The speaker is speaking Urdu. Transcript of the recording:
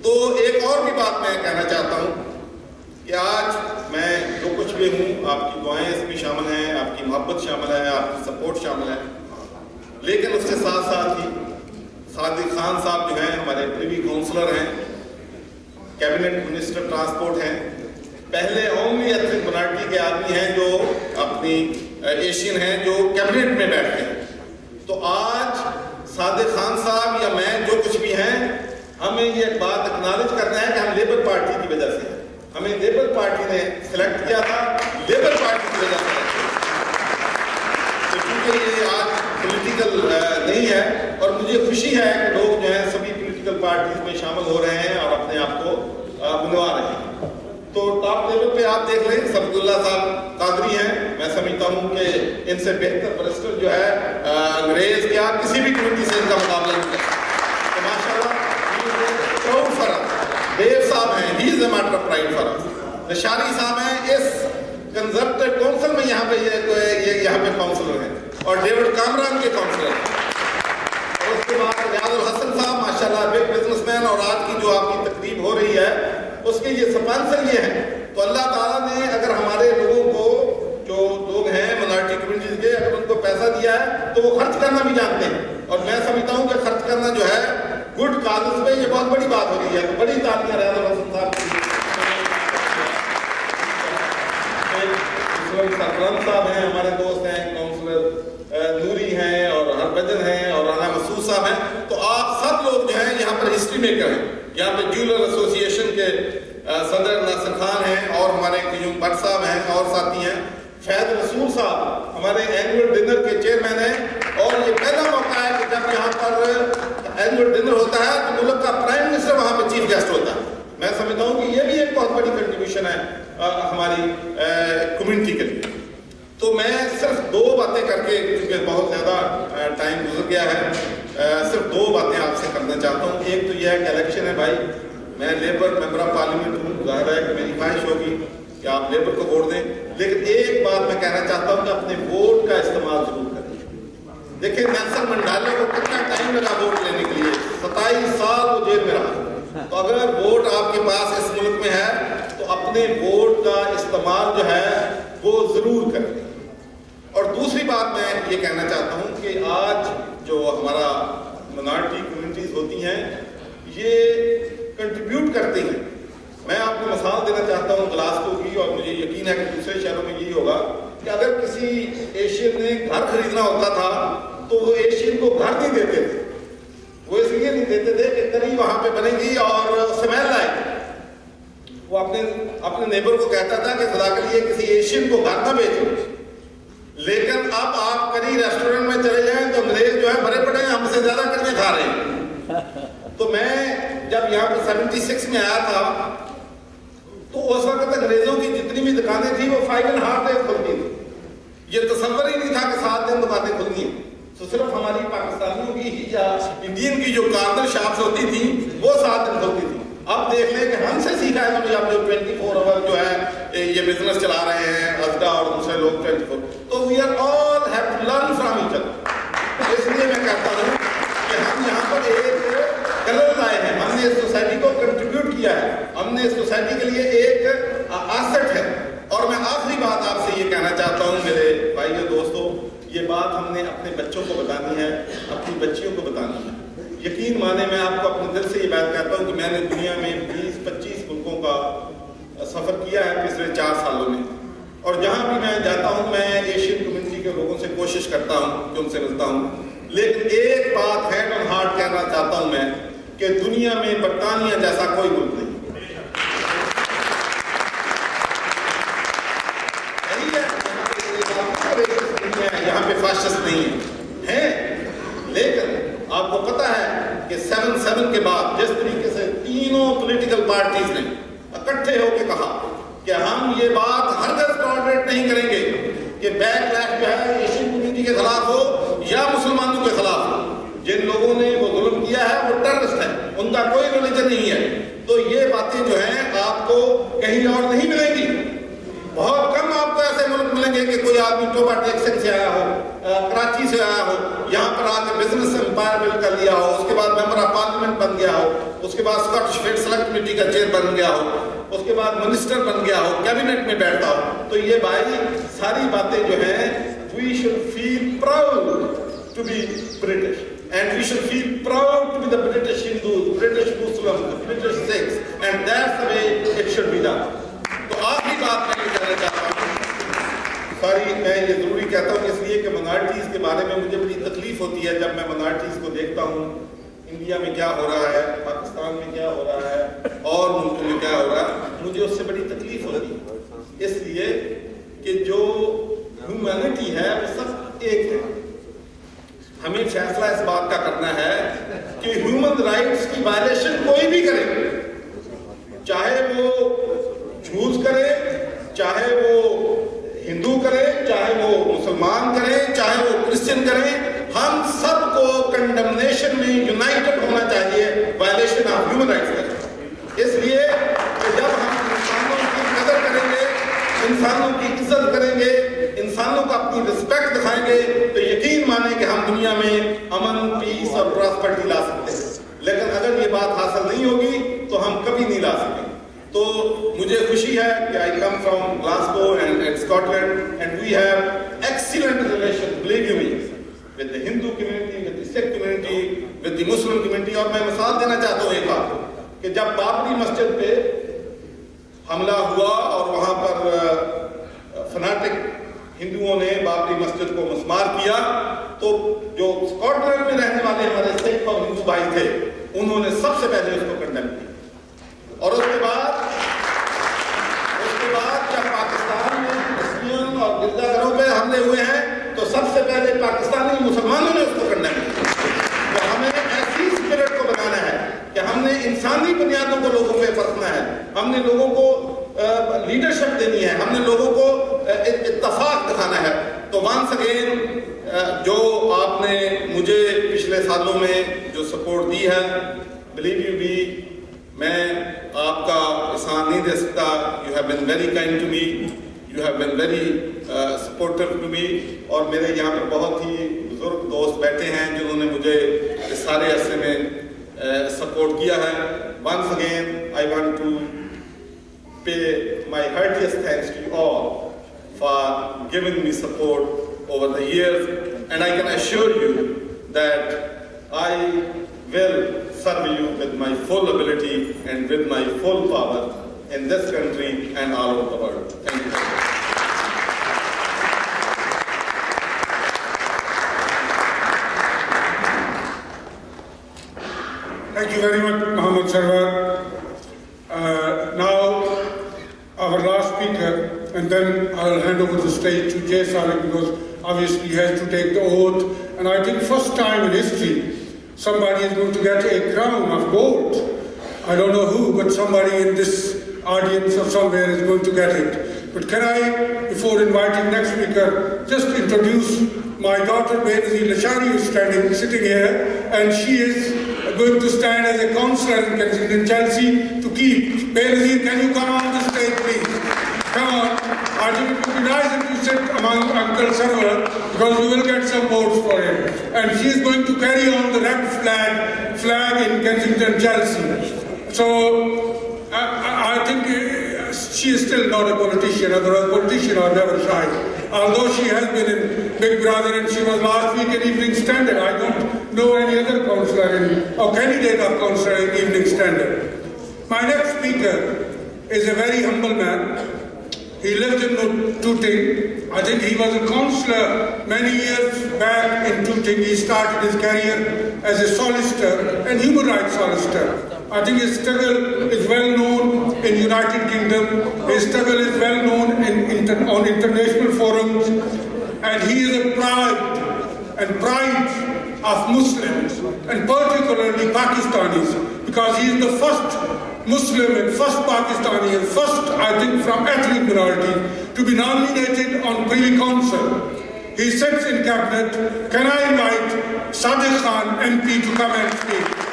تو ایک اور بھی بات میں کہنا چاہتا ہوں کہ آج میں جو کچھ بھی ہوں، آپ کی دعائیں اس میں شامل ہیں، آپ کی محبت شامل ہے، آپ کی سپورٹ شامل ہے، لیکن اس کے ساتھ ساتھ ہی صادق خان صاحب جو ہیں ہمارے پریوی کونسلر ہیں، کیبنٹ منسٹر ٹرانسپورٹ ہیں، پہلے اونلی ایتھنک مائنارٹی کے آدمی ہیں جو اپنی ایشین ہیں جو کیبنٹ میں بیٹھتے ہیں. تو آج صادق خان صاحب یا میں جو کچھ بھی ہیں، ہمیں یہ بات اکنالج کرنا ہے کہ ہم لیبر پارٹی کی وجہ سے ہیں. ہمیں لیبر پارٹی نے سلیکٹ کیا تھا، لیبر پارٹی کی وجہ سے. کیونکہ یہ آج پولیٹیکل نہیں ہے، اور مجھے خوشی ہے کہ لوگ جو ہیں سبھی پولیٹیکل پارٹیز میں شامل ہو رہے ہیں اور اپنے آپ کو بنوا رہے ہیں. تو ٹاپ لیول پہ آپ دیکھ لیں، سبق اللہ صاحب قادری ہیں. میں سمجھتا ہوں کہ ان سے بہتر برسٹر جو ہے انگریز یا کسی بھی کمیونٹی سے ان کا مقابلہ نہیں ہے. تو ماشاء اللہ پراؤڈ فار اس. دیو صاحب ہیں، he is a matter of pride for us. Nishari صاحب ہیں اس کنزرویٹو کونسل میں یہاں پہ کونسلر ہیں، اور ڈیوڈ کامران کے کونسلر ہیں. اور اس کے بعد ریاض الحسن صاحب ماشاءاللہ بگ بزنس مین، اور آج کی جو آپ کی تقریب ہو رہی ہے اس کے یہ سپانسر یہ ہیں. تو اللہ تعالیٰ نے اگر ہمارے لوگوں کو، جو لوگ ہیں منارٹی کمیونٹیز کے، اگر ان کو پیسہ دیا ہے تو وہ خرچ کرنا بھی جانتے ہیں. اور میں سمجھتا ہوں کہ خرچ کرنا جو ہے گڈ کازز پہ یہ بہت بڑی بات ہو رہی ہے. تو بڑی تالیاں ریاض الحسن صاحب کی. سرفران صاحب ہیں، ہمارے دوست ہیں، کونسلر نوری ہیں، اور ہربھجن ہیں، اور رانا مسعود صاحب ہیں. تو آپ سب لوگ جو ہیں یہاں پر ہسٹری میکر ہیں. یہاں پہ جیولر ایسوسی ایشن کے صدر ناصر خان ہیں، اور ہمارے قیوم بٹ صاحب ہیں، اور ساتھی ہیں فیض رسول صاحب ہمارے اینول ڈنر کے چیئرمین ہیں. اور یہ پہلا موقع ہے کہ جب یہاں پر اینول ڈنر ہوتا ہے تو ملک کا پرائم منسٹر وہاں پہ چیف گیسٹ ہوتا ہے. میں سمجھتا ہوں کہ یہ بھی ایک بہت بڑی کنٹریبیوشن ہے ہماری کمیونٹی کے لیے. تو میں صرف دو باتیں کر کے، کیونکہ بہت زیادہ ٹائم گزر گیا ہے، صرف دو باتیں آپ سے کرنا چاہتا ہوں. ایک تو یہ ہے کہ الیکشن ہے بھائی، میں لیبر ممبر آف پارلیمنٹ ہوں، ظاہر ہے کہ میری خواہش ہوگی کہ آپ لیبر کو ووٹ دیں، لیکن ایک بات میں کہنا چاہتا ہوں کہ اپنے ووٹ کا استعمال ضرور کریں. دیکھیں نیلسن منڈیلا کو کتنا ٹائم لگا ووٹ لینے کے لیے، 27 سال وہ جیل میں رہا. تو اگر ووٹ آپ کے پاس اس ملک میں ہے تو اپنے ووٹ کا استعمال جو ہے وہ ضرور کریں. اور دوسری بات میں یہ کہنا چاہتا ہوں کہ آج جو ہمارا منارٹی کمیونٹیز ہوتی ہیں یہ کنٹریبیوٹ کرتی ہیں. میں آپ کو مثال دینا چاہتا ہوں گلاسگو کی، اور مجھے یقین ہے کہ دوسرے شہروں میں یہی ہوگا کہ اگر کسی ایشین نے گھر خریدنا ہوتا تھا تو وہ ایشین کو گھر نہیں دیتے تھے. وہ اس لیے نہیں دیتے تھے کہ کری وہاں پہ بنے گی اور سمیل لائے گی. وہ اپنے نیبر کو کہتا تھا کہ خدا کے لیے کسی ایشین کو گھر نہ بھیجو. لیکن اب آپ کری ریسٹورنٹ میں چلے جائیں تو انگریز جو ہے بھرے پڑے ہیں، ہم سے زیادہ کریاں کھا رہے ہیں. تو میں جب یہاں پہ 76 میں آیا تھا تو اس وقت انگریزوں کی جتنی بھی دکانیں تھیں وہ 5.5 days کھلتی تھی. یہ تصور ہی نہیں تھا کہ 7 دن دکانیں کھلنی ہیں. تو صرف ہماری پاکستانیوں کی یا انڈین کی جو کارنر شاپس ہوتی تھیں وہ 7 دن کھلتی تھی. اب دیکھ لیں کہ ہم سے سیکھا ہے کہ اب جو 24 آور جو ہے یہ بزنس چلا رہے ہیں ازدا اور دوسرے لوگ 24. تو we are all have to learn from each other. اس لیے میں کہتا ہوں کہ ہم یہاں پر ایک کلر لائے ہیں، ہم نے اس سوسائٹی کو کنٹریبیوٹ کیا ہے، ہم نے اس سوسائٹی کے لیے ایک ایسٹ ہے. اور میں آخری بات آپ سے یہ کہنا چاہتا ہوں میرے بھائیو دوستو، یہ بات ہم نے اپنے بچوں کو بتانی ہے، اپنی بچیوں کو بتانی ہے. یقین مانے میں آپ کو اپنے دل سے یہ بات کہتا ہوں کہ میں نے دنیا میں 20-25 ملکوں کا سفر کیا ہے پچھلے 4 سالوں میں، اور جہاں بھی میں جاتا ہوں میں ایشین کمیونٹی کے لوگوں سے کوشش کرتا ہوں کہ ان سے ملتا ہوں. لیکن ایک بات ہینڈ آن ہارٹ کہنا چاہتا ہوں میں کہ دنیا میں برطانیہ جیسا کوئی ملک نہیں. یہاں پہ فاشسٹ نہیں ہے، لیکن آپ کو پتا ہے کہ 7/7 کے بعد جس طریقے سے تینوں پولیٹیکل پارٹیز نے اکٹھے ہو کے کہا کہ ہم یہ بات ہرگز ٹالریٹ نہیں کریں گے کہ بیک لیش جو ہے ایشین کمیونٹی کے خلاف ہو یا مسلمانوں کے خلاف ہو. جن لوگوں نے وہ ظلم کیا ہے وہ ٹیررسٹ ہیں، ان کا کوئی ریلیجن نہیں ہے. تو یہ باتیں جو ہیں آپ کو کہیں اور نہیں ملیں گی. بہت کم آپ کو ایسے ملک ملیں گے کہ کوئی آدمی ٹوبا ٹیکسن سے آیا ہو کراچی سے آیا ہو, یہاں پر آ کے بزنس امپائر بلڈ کر لیا ہو, اس کے بعد ممبر آف پارلیمنٹ بن گیا ہو, اس کے بعد اسکاٹش فیڈ سلیکٹ کمیٹی کا چیئر بن گیا ہو, اس کے بعد منسٹر بن گیا ہو, کیبنٹ میں بیٹھتا ہو, تو یہ بھائی ساری باتیں جو ہیں we should feel proud to be British and we should feel proud to be the British Hindus, British Muslims, the British Sikhs, and that's the way it should be done. تو آخری بات میں یہ کہنا چاہتا ہوں, سوری میں یہ ضروری کہتا ہوں اس لیے کہ منارٹیز کے بارے میں مجھے بڑی تکلیف ہوتی ہے جب میں منارٹیز کو دیکھتا ہوں. انڈیا میں کیا ہو رہا ہے, پاکستان میں کیا ہو رہا ہے, اور ملک میں کیا ہو رہا ہے, مجھے اس سے بڑی تکلیف ہوتی ہے, اس لیے کہ جو ہیومینٹی ہے وہ سب ایک ہے. ہمیں فیصلہ اس بات کا کرنا ہے کہ ہیومن رائٹس کی وائلیشن کوئی بھی کرے, چاہے وہ جھوز کرے, چاہے وہ ہندو کرے, چاہے وہ مسلمان کرے, چاہے وہ کرسچن کرے, ہم سب کو کنڈمنیشن میں یونائٹڈ ہونا چاہیے وائلیشن آف ہیومن رائٹس کا. اس لیے کہ جب ہم انسانوں کی قدر کریں گے, انسانوں کی عزت کریں گے, انسانوں کو اپنی رسپیکٹ دکھائیں گے, تو یقین مانیں کہ ہم دنیا میں امن, پیس اور پراسپرٹی لا سکتے ہیں. لیکن اگر یہ بات حاصل نہیں ہوگی تو ہم کبھی نہیں لا سکیں. تو مجھے خوشی ہے کہ I come from Glasgow and Scotland and we have excellent relations, believe you me, with the Hindu community, with the Sikh community, with the Muslim community. اور میں مثال دینا چاہتا ہوں ایک بات کہ جب بابری مسجد پہ حملہ ہوا اور وہاں پر فناٹک ہندوؤں نے بابری مسجد کو مسمار کیا, تو جو اسکاٹ لینڈ میں رہنے والے ہمارے سکھ اور ہندو بھائی تھے انہوں نے سب سے پہلے اس کو کنڈیم کیا. اور اس کے بعد جب پاکستان میں کرسچن اور گرجا گھروں پہ حملے ہوئے ہیں تو سب سے پہلے پاکستانی مسلمانوں نے اس کو کنڈیم کیا. تو ہمیں ایسی اسپرٹ کو بنانا ہے کہ ہم نے انسانی بنیادوں کو لوگوں پہ پرکھنا ہے, ہم نے لوگوں کو لیڈرشپ دینی ہے, ہم نے لوگوں کو اتفاق دکھانا ہے. تو وانس اگین جو آپ نے مجھے پچھلے سالوں میں جو سپورٹ دی ہے, بلیو یو بی, میں آپ کا احسان نہیں دے سکتا. You have been very kind to me, you have been very supportive to me. اور میرے یہاں پہ بہت ہی بزرگ دوست بیٹھے ہیں جنہوں نے مجھے اس سارے عرصے میں سپورٹ کیا ہے. Once again I want to pay my heartiest thanks to you all for giving me support over the years, and I can assure you that I will serve you with my full ability and with my full power in this country and all over the world. Thank you. Thank you very much, Mohammed Sarwar. Now, our last speaker, and then I'll hand over the stage to Jay Salik because obviously he has to take the oath. And I think first time in history, somebody is going to get a crown of gold. I don't know who, but somebody in this audience or somewhere is going to get it. But can I, before inviting next speaker, just introduce my daughter Benazir Lashari, who is sitting here, and she is going to stand as a councillor in Kensington, Chelsea, to keep. Benazir, can you come on the stage, please? Come on. I think it would be nice if you sit among Uncle Sarwar, because you will get some votes for him. And she is going to carry on the red flag in Kensington, Chelsea. So, I think she is still not a politician, otherwise politicians are never shy. Although she has been in Big Brother and she was last week in Evening Standard. I don't know any other councillor or candidate of councillor in Evening Standard. My next speaker is a very humble man. He lives in Tooting. I think he was a councillor many years back in Tooting. He started his career as a solicitor and human rights solicitor. I think his struggle is well known in United Kingdom. His struggle is well known on international forums. And he is a pride of Muslims, and particularly Pakistanis, because he is the first Muslim and first Pakistani and first, I think, from ethnic minority to be nominated on Privy Council. He sits in cabinet. Can I invite Sadiq Khan MP to come and speak?